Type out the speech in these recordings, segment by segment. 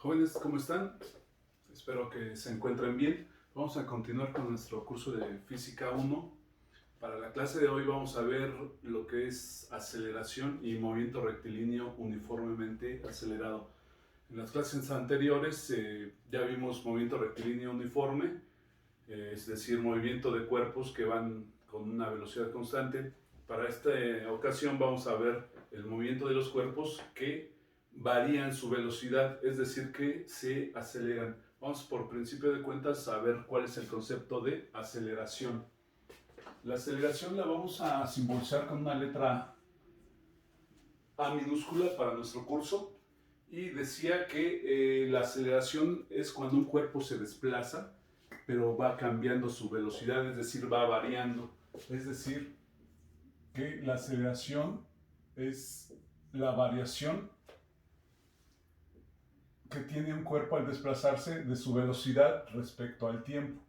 Jóvenes, ¿cómo están? Espero que se encuentren bien. Vamos a continuar con nuestro curso de Física 1. Para la clase de hoy vamos a ver lo que es aceleración y movimiento rectilíneo uniformemente acelerado. En las clases anteriores ya vimos movimiento rectilíneo uniforme, es decir, movimiento de cuerpos que van con una velocidad constante. Para esta ocasión vamos a ver el movimiento de los cuerpos que varían su velocidad, es decir, que se aceleran. Vamos por principio de cuentas a ver cuál es el concepto de aceleración. La aceleración la vamos a simbolizar con una letra A minúscula para nuestro curso y decía que la aceleración es cuando un cuerpo se desplaza pero va cambiando su velocidad, es decir, va variando. Es decir, que la aceleración es la variación que tiene un cuerpo al desplazarse de su velocidad respecto al tiempo.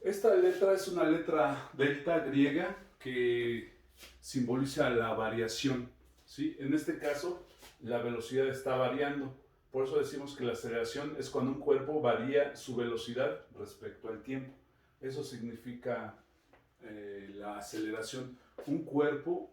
Esta letra es una letra delta griega que simboliza la variación, ¿sí? En este caso, la velocidad está variando. Por eso decimos que la aceleración es cuando un cuerpo varía su velocidad respecto al tiempo. Eso significa la aceleración. Un cuerpo,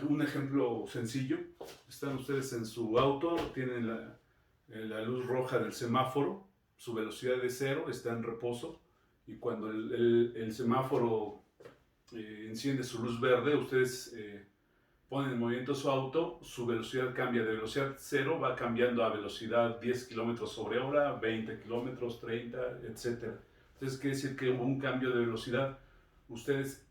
un ejemplo sencillo, están ustedes en su auto, tienen la luz roja del semáforo, su velocidad es cero, está en reposo, y cuando el semáforo enciende su luz verde, ustedes ponen en movimiento su auto, su velocidad cambia de velocidad cero, va cambiando a velocidad 10 kilómetros sobre hora, 20 kilómetros, 30, etc. Entonces quiere decir que hubo un cambio de velocidad. Ustedes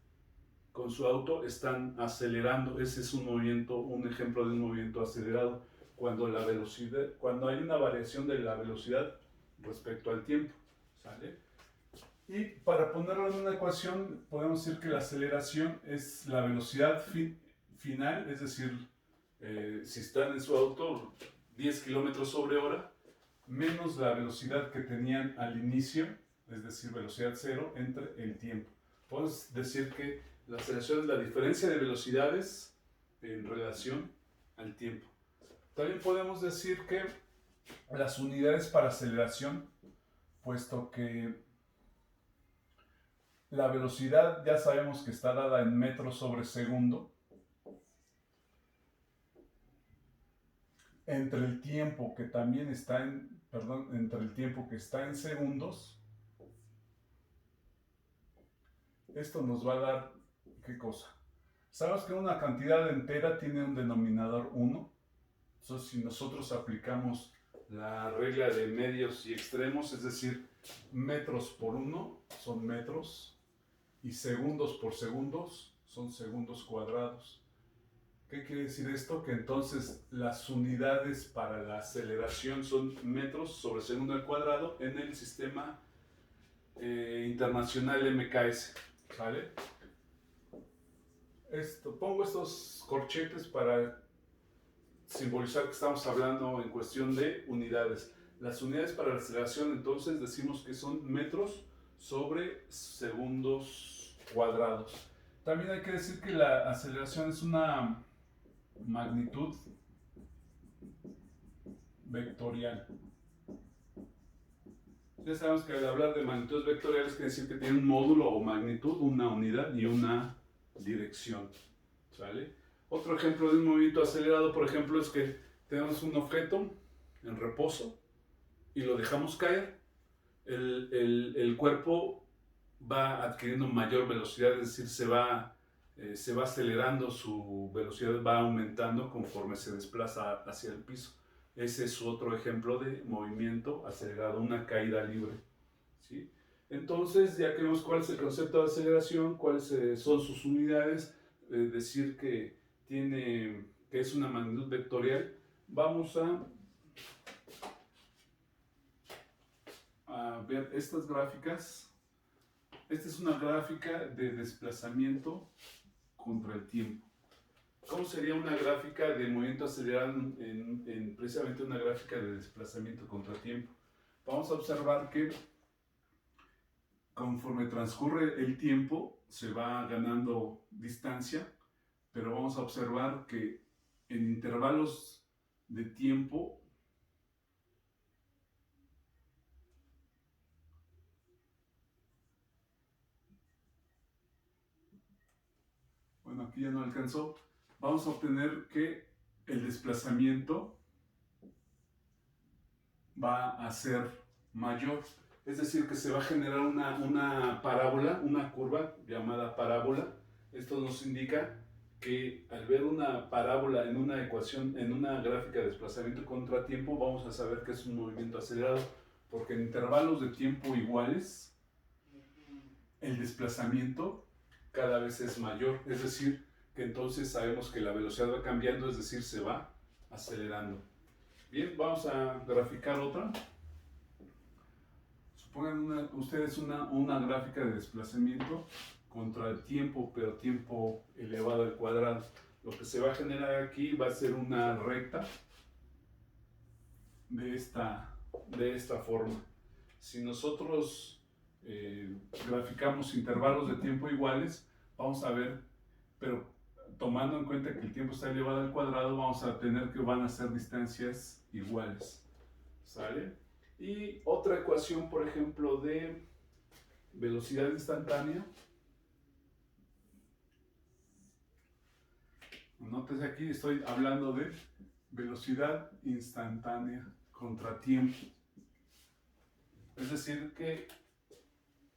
con su auto están acelerando. Ese es un movimiento, un ejemplo de un movimiento acelerado, cuando la velocidad, cuando hay una variación de la velocidad respecto al tiempo, ¿sale? Y para ponerlo en una ecuación, podemos decir que la aceleración es la velocidad final, es decir, si están en su auto 10 kilómetros sobre hora, menos la velocidad que tenían al inicio, es decir, velocidad cero, entre el tiempo. Podemos decir que la aceleración es la diferencia de velocidades en relación al tiempo. También podemos decir que las unidades para aceleración, puesto que la velocidad ya sabemos que está dada en metros sobre segundo, entre el tiempo que también está entre el tiempo que está en segundos, esto nos va a dar, ¿qué cosa? Sabes que una cantidad entera tiene un denominador 1. Entonces, si nosotros aplicamos la regla de medios y extremos, es decir, metros por 1 son metros y segundos por segundos son segundos cuadrados. ¿Qué quiere decir esto? Que entonces las unidades para la aceleración son metros sobre segundo al cuadrado en el sistema internacional MKS. ¿Vale? Pongo estos corchetes para simbolizar que estamos hablando en cuestión de unidades. Las unidades para la aceleración entonces decimos que son metros sobre segundos cuadrados. También hay que decir que la aceleración es una magnitud vectorial. Ya sabemos que al hablar de magnitudes vectoriales quiere decir que tiene un módulo o magnitud, una unidad y una dirección. ¿Sale? Otro ejemplo de un movimiento acelerado, por ejemplo, es que tenemos un objeto en reposo y lo dejamos caer. El cuerpo va adquiriendo mayor velocidad, es decir, se va acelerando, su velocidad va aumentando conforme se desplaza hacia el piso. Ese es otro ejemplo de movimiento acelerado, una caída libre, ¿sí? Entonces, ya que vemos cuál es el concepto de aceleración, cuáles son sus unidades, decir que es una magnitud vectorial, vamos a ver estas gráficas. Esta es una gráfica de desplazamiento contra el tiempo. ¿Cómo sería una gráfica de movimiento acelerado en precisamente una gráfica de desplazamiento contra tiempo? Vamos a observar que conforme transcurre el tiempo se va ganando distancia, pero vamos a observar que en intervalos de tiempo bueno, aquí ya no alcanzó, vamos a obtener que el desplazamiento va a ser mayor. Es decir, que se va a generar una parábola, una curva llamada parábola. Esto nos indica que al ver una parábola en una ecuación, en una gráfica de desplazamiento contra tiempo, vamos a saber que es un movimiento acelerado, porque en intervalos de tiempo iguales, el desplazamiento cada vez es mayor. Es decir, que entonces sabemos que la velocidad va cambiando, es decir, se va acelerando. Bien, vamos a graficar otra. Supongan ustedes una gráfica de desplazamiento contra el tiempo, pero tiempo elevado al cuadrado. Lo que se va a generar aquí va a ser una recta de esta forma. Si nosotros graficamos intervalos de tiempo iguales, vamos a ver, pero tomando en cuenta que el tiempo está elevado al cuadrado, vamos a tener que van a ser distancias iguales. ¿Sale? Y otra ecuación, por ejemplo, de velocidad instantánea. Nótese aquí, estoy hablando de velocidad instantánea contra tiempo. Es decir que,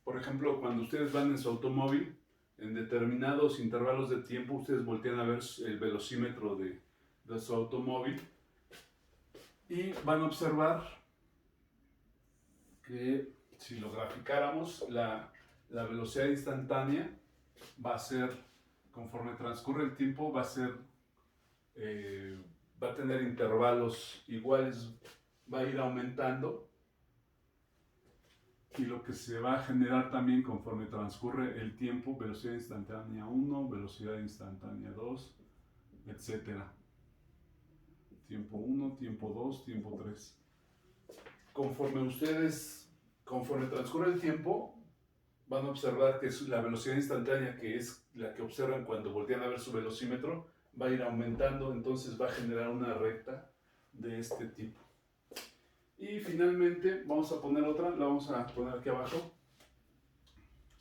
por ejemplo, cuando ustedes van en su automóvil, en determinados intervalos de tiempo, ustedes voltean a ver el velocímetro de su automóvil y van a observar que si lo graficáramos, la velocidad instantánea va a ser, conforme transcurre el tiempo, va a tener intervalos iguales, va a ir aumentando, y lo que se va a generar también conforme transcurre el tiempo, velocidad instantánea 1, velocidad instantánea 2, etcétera. Tiempo 1, tiempo 2, tiempo 3. Conforme transcurre el tiempo, van a observar que la velocidad instantánea, que es la que observan cuando voltean a ver su velocímetro, va a ir aumentando, entonces va a generar una recta de este tipo. Y finalmente vamos a poner otra, la vamos a poner aquí abajo,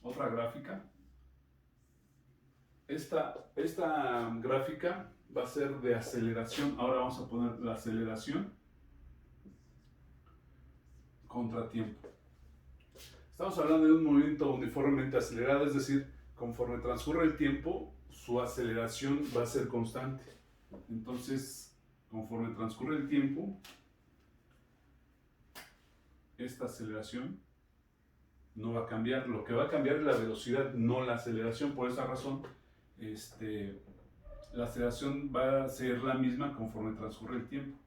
otra gráfica. Esta gráfica va a ser de aceleración. Ahora vamos a poner la aceleración contra tiempo. Estamos hablando de un movimiento uniformemente acelerado, es decir, conforme transcurre el tiempo, su aceleración va a ser constante. Entonces, conforme transcurre el tiempo, esta aceleración no va a cambiar. Lo que va a cambiar es la velocidad, no la aceleración. Por esa razón, la aceleración va a ser la misma conforme transcurre el tiempo.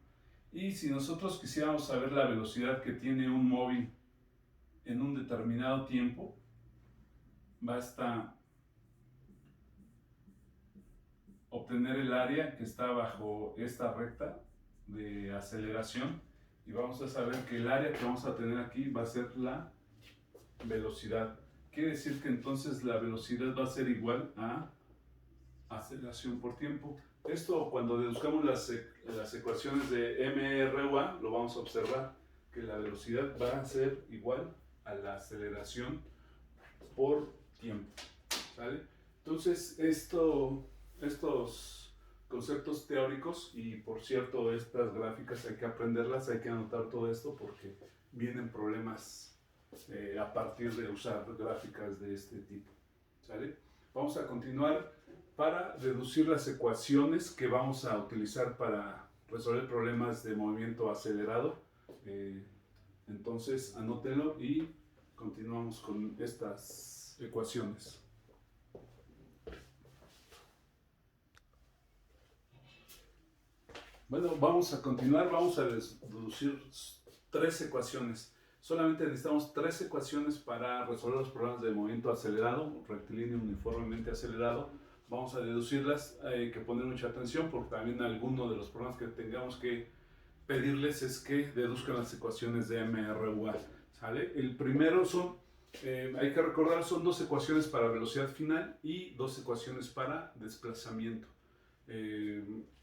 Y si nosotros quisiéramos saber la velocidad que tiene un móvil en un determinado tiempo, basta obtener el área que está bajo esta recta de aceleración, y vamos a saber que el área que vamos a tener aquí va a ser la velocidad. Quiere decir que entonces la velocidad va a ser igual a aceleración por tiempo. Esto, cuando deduzcamos las ecuaciones de MRUA, lo vamos a observar, que la velocidad va a ser igual a la aceleración por tiempo. ¿Sale? Entonces, estos conceptos teóricos, y por cierto, estas gráficas hay que aprenderlas, hay que anotar todo esto porque vienen problemas a partir de usar gráficas de este tipo. ¿Sale? Vamos a continuar para deducir las ecuaciones que vamos a utilizar para resolver problemas de movimiento acelerado. Entonces, anótenlo y continuamos con estas ecuaciones. Bueno, vamos a continuar, vamos a deducir 3 ecuaciones. Solamente necesitamos 3 ecuaciones para resolver los problemas de movimiento acelerado, rectilíneo uniformemente acelerado. Vamos a deducirlas, hay que poner mucha atención porque también alguno de los problemas que tengamos que pedirles es que deduzcan las ecuaciones de MRUA. ¿Sale? El primero hay que recordar, son 2 ecuaciones para velocidad final y 2 ecuaciones para desplazamiento.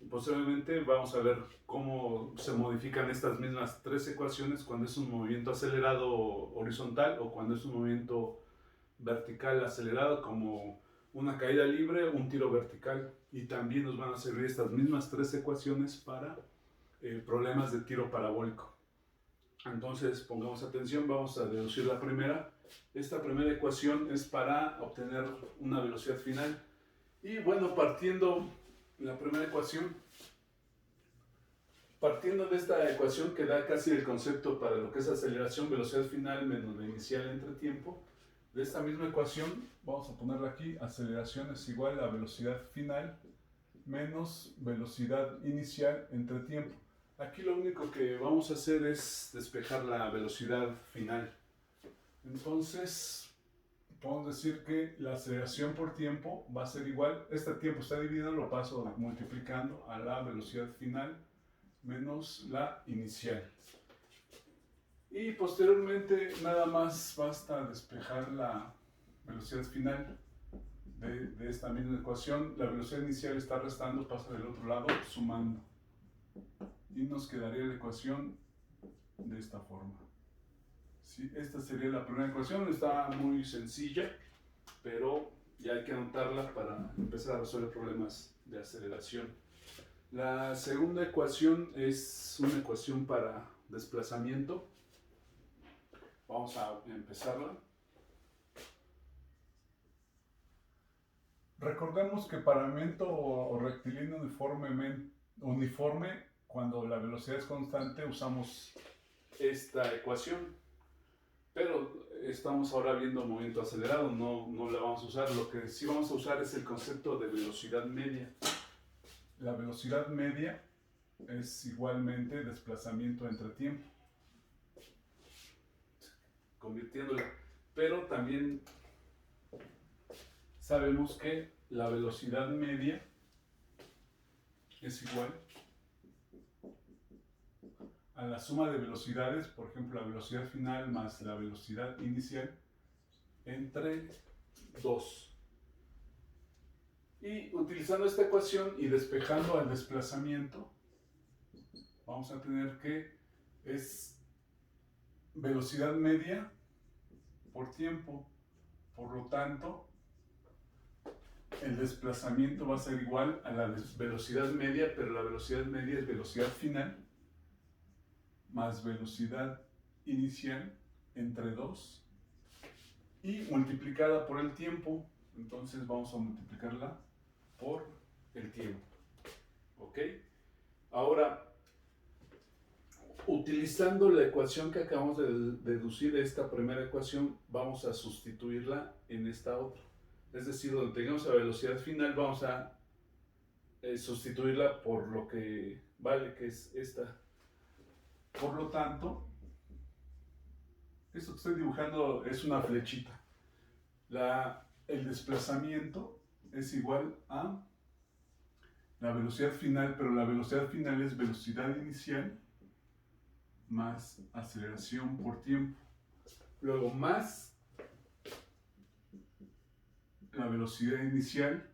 Posteriormente vamos a ver cómo se modifican estas mismas 3 ecuaciones cuando es un movimiento acelerado horizontal o cuando es un movimiento vertical acelerado, como una caída libre, un tiro vertical. Y también nos van a servir estas mismas tres ecuaciones para problemas de tiro parabólico. Entonces, pongamos atención, vamos a deducir la primera. Esta primera ecuación es para obtener una velocidad final. Y bueno, partiendo la primera ecuación, partiendo de esta ecuación que da casi el concepto para lo que es aceleración, velocidad final menos la inicial entre tiempo, de esta misma ecuación, vamos a ponerla aquí, aceleración es igual a velocidad final menos velocidad inicial entre tiempo. Aquí lo único que vamos a hacer es despejar la velocidad final. Entonces, podemos decir que la aceleración por tiempo va a ser igual, este tiempo está dividido, lo paso multiplicando a la velocidad final menos la inicial. Y posteriormente nada más basta despejar la velocidad final de esta misma ecuación. La velocidad inicial está restando, pasa del otro lado, sumando. Y nos quedaría la ecuación de esta forma. Sí, esta sería la primera ecuación, está muy sencilla, pero ya hay que anotarla para empezar a resolver problemas de aceleración. La segunda ecuación es una ecuación para desplazamiento. Vamos a empezarla. Recordemos que paramento o rectilíneo uniforme, cuando la velocidad es constante, usamos esta ecuación. Pero estamos ahora viendo movimiento acelerado, no la vamos a usar. Lo que sí vamos a usar es el concepto de velocidad media. La velocidad media es igualmente desplazamiento entre tiempo, convirtiéndola. Pero también sabemos que la velocidad media es igual a la suma de velocidades, por ejemplo, la velocidad final más la velocidad inicial, entre 2. Y utilizando esta ecuación y despejando al desplazamiento, vamos a tener que es velocidad media por tiempo. Por lo tanto, el desplazamiento va a ser igual a la velocidad media, pero la velocidad media es velocidad final más velocidad inicial entre 2 y multiplicada por el tiempo. Entonces vamos a multiplicarla por el tiempo. ¿Ok? Ahora, utilizando la ecuación que acabamos de deducir de esta primera ecuación, vamos a sustituirla en esta otra. Es decir, donde tengamos la velocidad final, vamos a sustituirla por lo que vale, que es esta. Por lo tanto, esto que estoy dibujando es una flechita. El desplazamiento es igual a la velocidad final, pero la velocidad final es velocidad inicial más aceleración por tiempo. Luego más la velocidad inicial.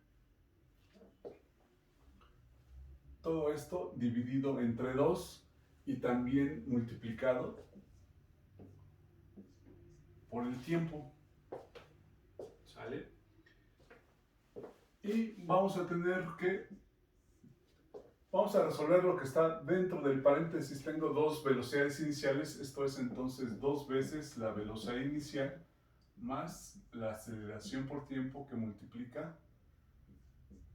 Todo esto dividido entre 2 y también multiplicado por el tiempo. ¿Sale? Y vamos a tener que, vamos a resolver lo que está dentro del paréntesis. Tengo dos velocidades iniciales, esto es entonces 2 veces la velocidad inicial más la aceleración por tiempo que multiplica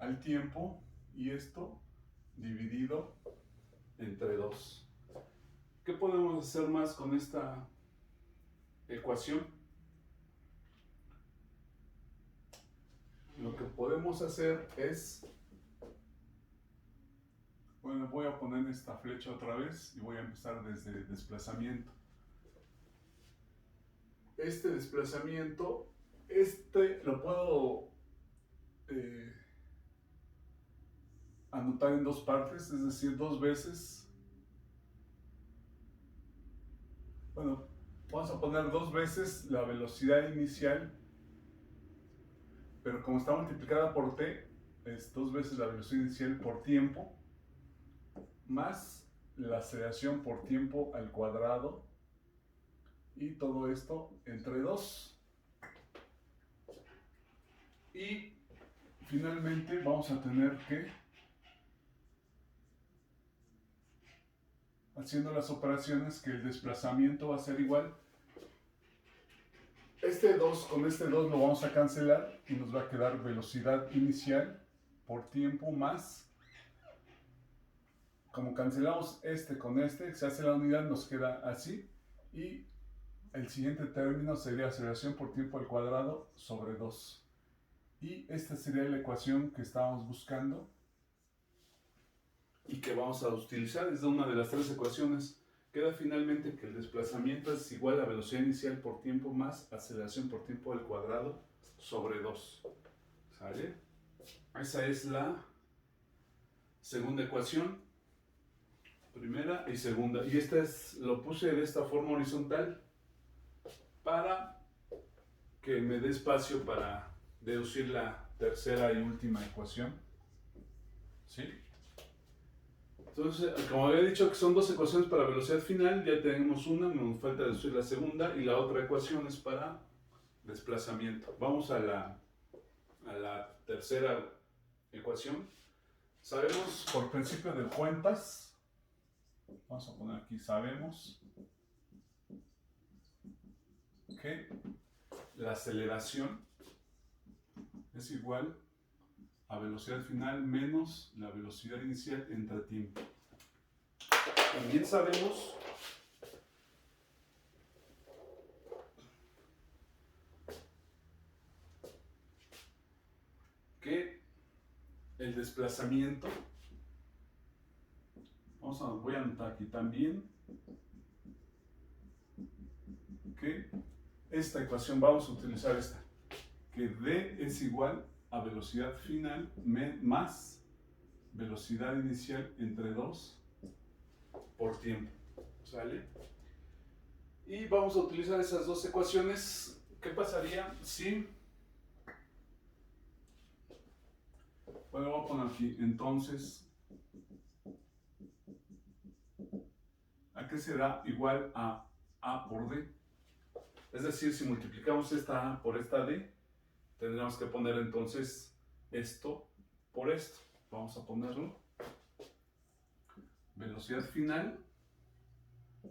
al tiempo, y esto dividido entre 2. ¿Qué podemos hacer más con esta ecuación? Lo que podemos hacer es, bueno, voy a poner esta flecha otra vez y voy a empezar desde el desplazamiento. Este desplazamiento, lo puedo anotar en 2 partes, es decir, 2 veces. Bueno, vamos a poner 2 veces la velocidad inicial, pero como está multiplicada por t, es 2 veces la velocidad inicial por tiempo, más la aceleración por tiempo al cuadrado, y todo esto entre 2. Y finalmente vamos a tener que, haciendo las operaciones, que el desplazamiento va a ser igual. Este 2 con este 2 lo vamos a cancelar y nos va a quedar velocidad inicial por tiempo más. Como cancelamos este con este, se hace la unidad, nos queda así. Y el siguiente término sería aceleración por tiempo al cuadrado sobre 2. Y esta sería la ecuación que estábamos buscando y que vamos a utilizar. Es una de las tres ecuaciones. Queda finalmente que el desplazamiento es igual a velocidad inicial por tiempo más aceleración por tiempo al cuadrado sobre 2. ¿Sale? Esa es la segunda ecuación. Primera y segunda. Y esta lo puse de esta forma horizontal para que me dé espacio para deducir la tercera y última ecuación. ¿Sí? Entonces, como había dicho que son dos ecuaciones para velocidad final, ya tenemos una, nos falta deducir la segunda y la otra ecuación es para desplazamiento. Vamos a la tercera ecuación. Sabemos por principio de cuentas, vamos a poner aquí, sabemos que la aceleración es igual a velocidad final menos la velocidad inicial entre tiempo. También sabemos que el desplazamiento, voy a anotar aquí también que esta ecuación, vamos a utilizar esta, que D es igual a velocidad final más velocidad inicial entre 2 por tiempo. ¿Sale? Y vamos a utilizar esas dos ecuaciones. ¿Qué pasaría si... Bueno, voy a poner aquí, entonces, ¿a qué será igual a A por D? Es decir, si multiplicamos esta A por esta D, tendríamos que poner entonces esto por esto. Vamos a ponerlo. Velocidad final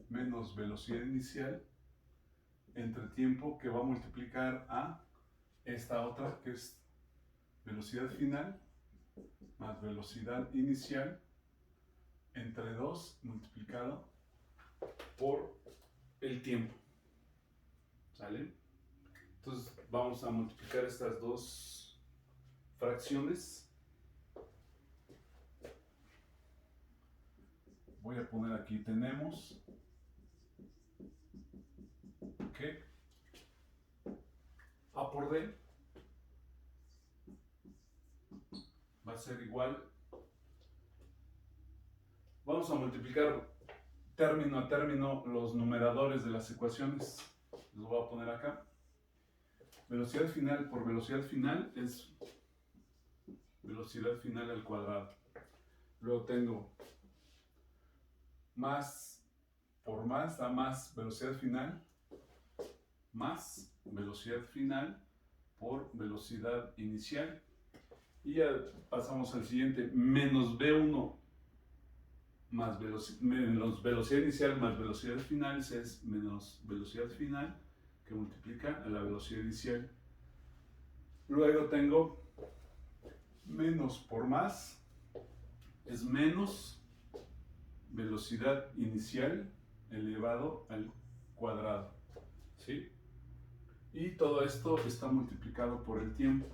menos velocidad inicial entre tiempo, que va a multiplicar a esta otra que es velocidad final más velocidad inicial entre 2 multiplicado por el tiempo. ¿Sale? Entonces vamos a multiplicar estas dos fracciones. Voy a poner aquí, tenemos que A por D va a ser igual, vamos a multiplicar término a término los numeradores de las ecuaciones, los voy a poner acá. Velocidad final por velocidad final es velocidad final al cuadrado. Luego tengo más por más da más velocidad final más velocidad final por velocidad inicial. Y ya pasamos al siguiente, menos V1 más menos velocidad inicial más velocidad final es menos velocidad final que multiplica a la velocidad inicial. Luego tengo menos por más es menos velocidad inicial elevado al cuadrado. ¿Sí? Y todo esto está multiplicado por el tiempo.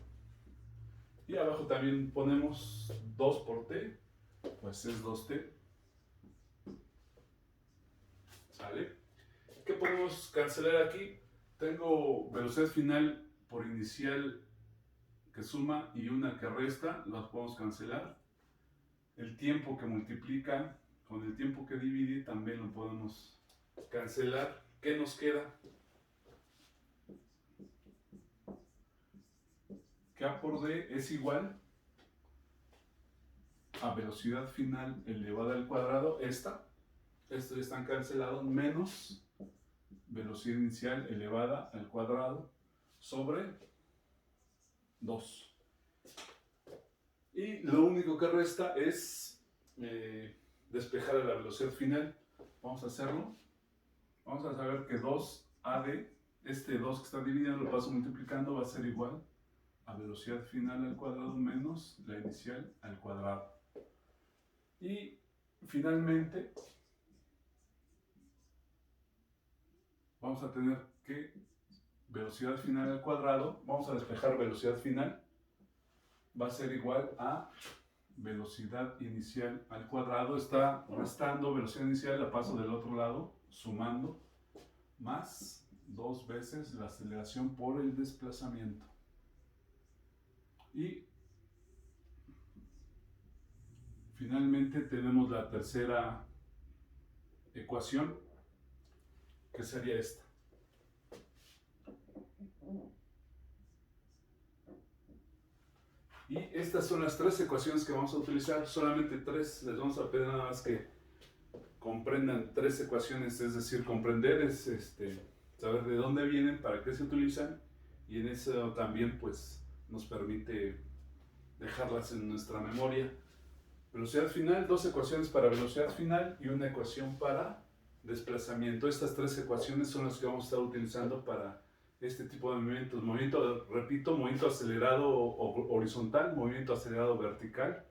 Y abajo también ponemos 2 por t, pues es 2t. ¿Sale? ¿Qué podemos cancelar aquí? Tengo velocidad final por inicial que suma y una que resta, las podemos cancelar. El tiempo que multiplica con el tiempo que divide también lo podemos cancelar. ¿Qué nos queda? Que A por D es igual a velocidad final elevada al cuadrado, estos están cancelados, menos velocidad inicial elevada al cuadrado sobre 2. Y lo único que resta es despejar a la velocidad final. Vamos a hacerlo. Vamos a saber que 2AD, este 2 que está dividido, lo paso multiplicando, va a ser igual a velocidad final al cuadrado menos la inicial al cuadrado. Y finalmente vamos a tener que velocidad final al cuadrado, vamos a despejar velocidad final, va a ser igual a velocidad inicial al cuadrado. Está restando velocidad inicial, la paso del otro lado, sumando, más 2 veces la aceleración por el desplazamiento. Y finalmente tenemos la tercera ecuación, que sería esta. Y estas son las tres ecuaciones que vamos a utilizar, solamente tres. Les vamos a pedir nada más que comprendan tres ecuaciones, es decir, comprender es saber de dónde vienen, para qué se utilizan, y en eso también pues nos permite dejarlas en nuestra memoria. Velocidad final, dos ecuaciones para velocidad final y una ecuación para desplazamiento. Estas tres ecuaciones son las que vamos a estar utilizando para este tipo de movimientos. Movimiento, repito, movimiento acelerado horizontal, movimiento acelerado vertical,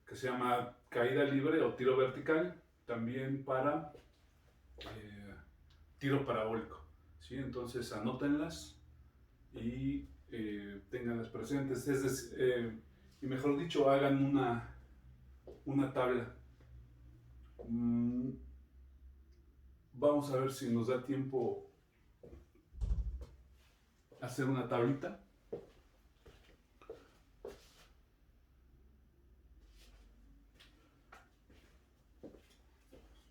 que se llama caída libre o tiro vertical, también para tiro parabólico. ¿Sí? Entonces anótenlas y tenganlas presentes. Es decir, y mejor dicho, hagan una tabla. Vamos a ver si nos da tiempo hacer una tablita.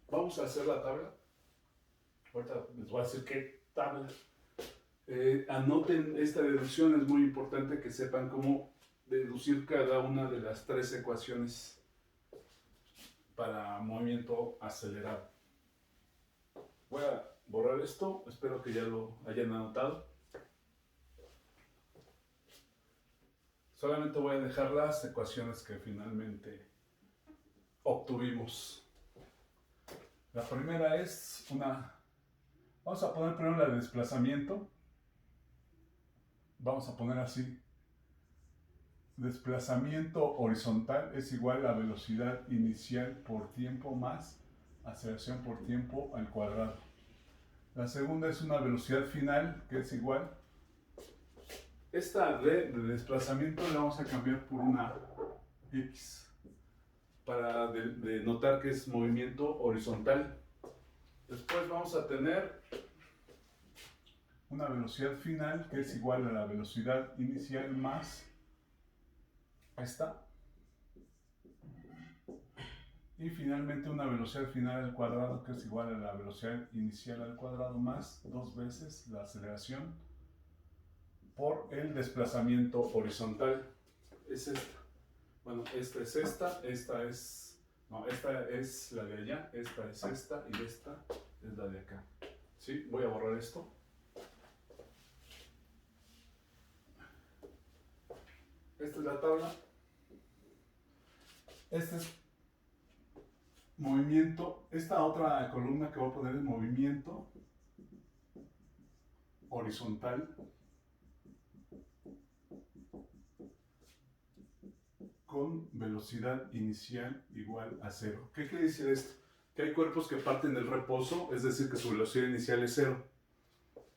Vamos a hacer la tabla. Ahorita les voy a decir qué tabla. Anoten esta deducción, es muy importante que sepan cómo deducir cada una de las tres ecuaciones para movimiento acelerado. Voy a borrar esto, espero que ya lo hayan anotado. Solamente voy a dejar las ecuaciones que finalmente obtuvimos. La primera es vamos a poner primero la de desplazamiento. Vamos a poner así. Desplazamiento horizontal es igual a velocidad inicial por tiempo más aceleración por tiempo al cuadrado. La segunda es una velocidad final que es igual. Esta D de desplazamiento la vamos a cambiar por una X para denotar que es movimiento horizontal. Después vamos a tener una velocidad final que es igual a la velocidad inicial más esta. Y finalmente una velocidad final al cuadrado que es igual a la velocidad inicial al cuadrado más 2 veces la aceleración por el desplazamiento horizontal. Es esta. Bueno, esta es esta es... No, esta es la de allá, esta es esta y esta es la de acá. ¿Sí? Voy a borrar esto. Esta es la tabla. Este es movimiento. Esta otra columna que voy a poner es movimiento horizontal con velocidad inicial igual a 0. ¿Qué quiere decir esto? Que hay cuerpos que parten del reposo, es decir, que su velocidad inicial es 0.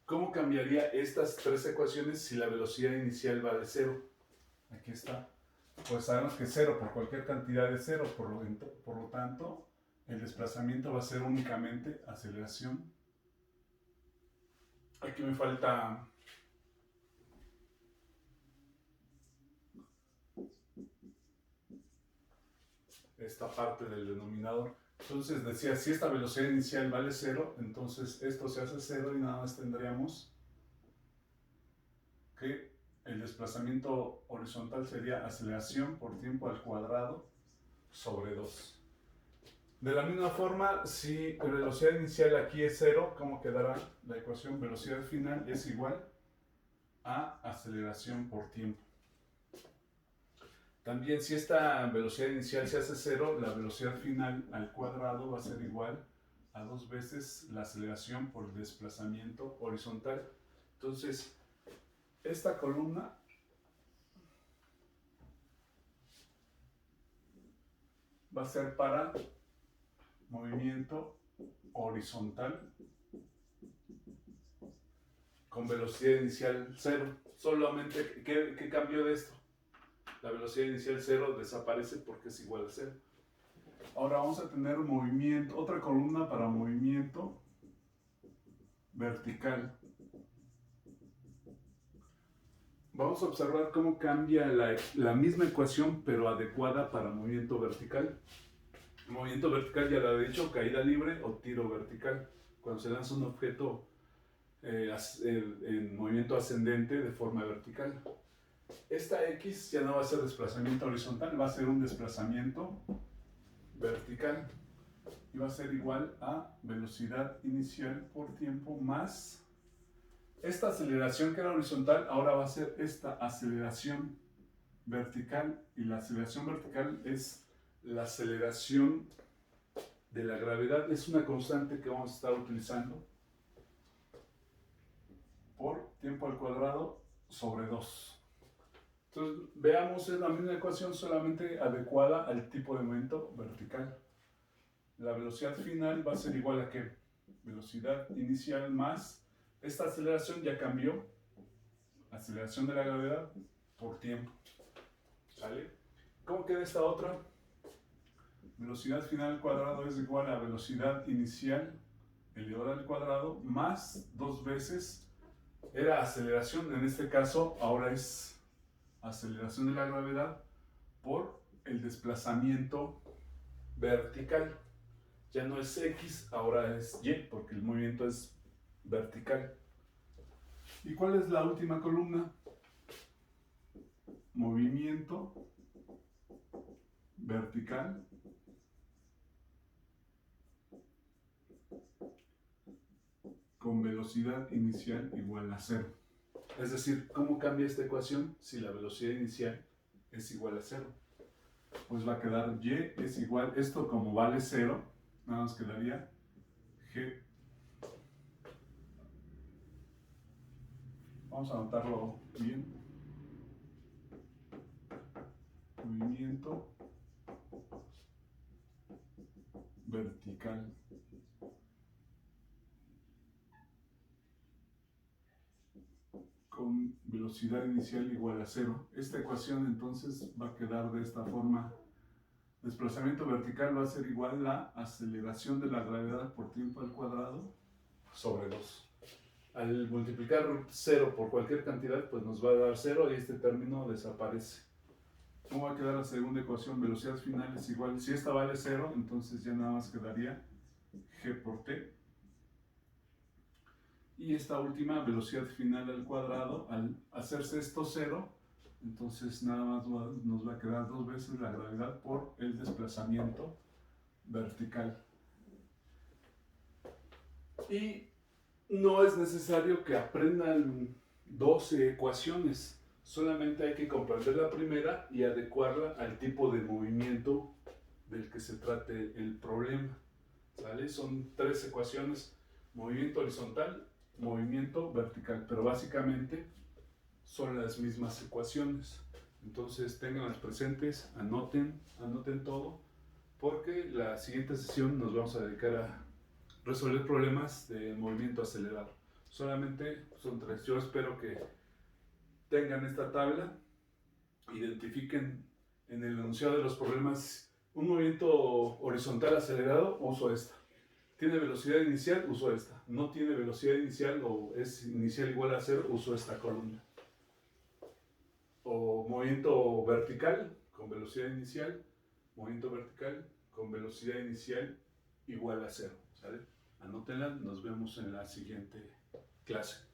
¿Cómo cambiaría estas tres ecuaciones si la velocidad inicial vale 0? Aquí está. Pues sabemos que 0 por cualquier cantidad de 0, por lo tanto, el desplazamiento va a ser únicamente aceleración. Aquí me falta esta parte del denominador. Entonces decía, si esta velocidad inicial vale 0, entonces esto se hace 0 y nada más tendríamos que el desplazamiento horizontal sería aceleración por tiempo al cuadrado sobre 2. De la misma forma, si la velocidad inicial aquí es 0, ¿cómo quedará la ecuación? Velocidad final es igual a aceleración por tiempo. También si esta velocidad inicial se hace cero, la velocidad final al cuadrado va a ser igual a 2 veces la aceleración por el desplazamiento horizontal. Entonces, esta columna va a ser para movimiento horizontal con velocidad inicial cero. Solamente, ¿qué cambió de esto? La velocidad inicial cero desaparece porque es igual a cero. Ahora vamos a tener movimiento, otra columna para movimiento vertical. Vamos a observar cómo cambia la misma ecuación, pero adecuada para movimiento vertical. Movimiento vertical, ya lo he dicho, caída libre o tiro vertical. Cuando se lanza un objeto en movimiento ascendente de forma vertical. Esta X ya no va a ser desplazamiento horizontal, va a ser un desplazamiento vertical. Y va a ser igual a velocidad inicial por tiempo más esta aceleración que era horizontal, ahora va a ser esta aceleración vertical. Y la aceleración vertical es la aceleración de la gravedad. Es una constante que vamos a estar utilizando por tiempo al cuadrado sobre 2. Entonces, veamos, es la misma ecuación, solamente adecuada al tipo de momento vertical. La velocidad final va a ser igual a ¿qué? Velocidad inicial más esta aceleración ya cambió, aceleración de la gravedad por tiempo. ¿Sale? ¿Cómo queda esta otra? Velocidad final al cuadrado es igual a velocidad inicial elevada al cuadrado más 2 veces. Era aceleración, en este caso ahora es aceleración de la gravedad por el desplazamiento vertical. Ya no es X, ahora es Y, porque el movimiento es vertical. ¿Y cuál es la última columna? Movimiento vertical con velocidad inicial igual a 0. Es decir, ¿cómo cambia esta ecuación si la velocidad inicial es igual a 0? Pues va a quedar Y es igual, esto como vale 0, nada más quedaría G. Vamos a anotarlo bien. Movimiento vertical con velocidad inicial igual a 0. Esta ecuación entonces va a quedar de esta forma. Desplazamiento vertical va a ser igual a aceleración de la gravedad por tiempo al cuadrado sobre 2. Al multiplicar 0 por cualquier cantidad, pues nos va a dar 0 y este término desaparece. ¿Cómo va a quedar la segunda ecuación? Velocidad final es igual. Si esta vale 0, entonces ya nada más quedaría G por T. Y esta última, velocidad final al cuadrado, al hacerse esto 0, entonces nada más nos va a quedar 2 veces la gravedad por el desplazamiento vertical. Y no es necesario que aprendan 12 ecuaciones, solamente hay que comprender la primera y adecuarla al tipo de movimiento del que se trate el problema. ¿Sale? Son 3 ecuaciones, movimiento horizontal, movimiento vertical, pero básicamente son las mismas ecuaciones. Entonces tenganlas presentes, anoten todo, porque la siguiente sesión nos vamos a dedicar a resolver problemas de movimiento acelerado. Solamente son 3. Yo espero que tengan esta tabla, identifiquen en el enunciado de los problemas un movimiento horizontal acelerado, uso esta. Tiene velocidad inicial, uso esta. No tiene velocidad inicial o es inicial igual a 0, uso esta columna. O movimiento vertical con velocidad inicial, movimiento vertical con velocidad inicial igual a 0. ¿Sale? Anótenla, nos vemos en la siguiente clase.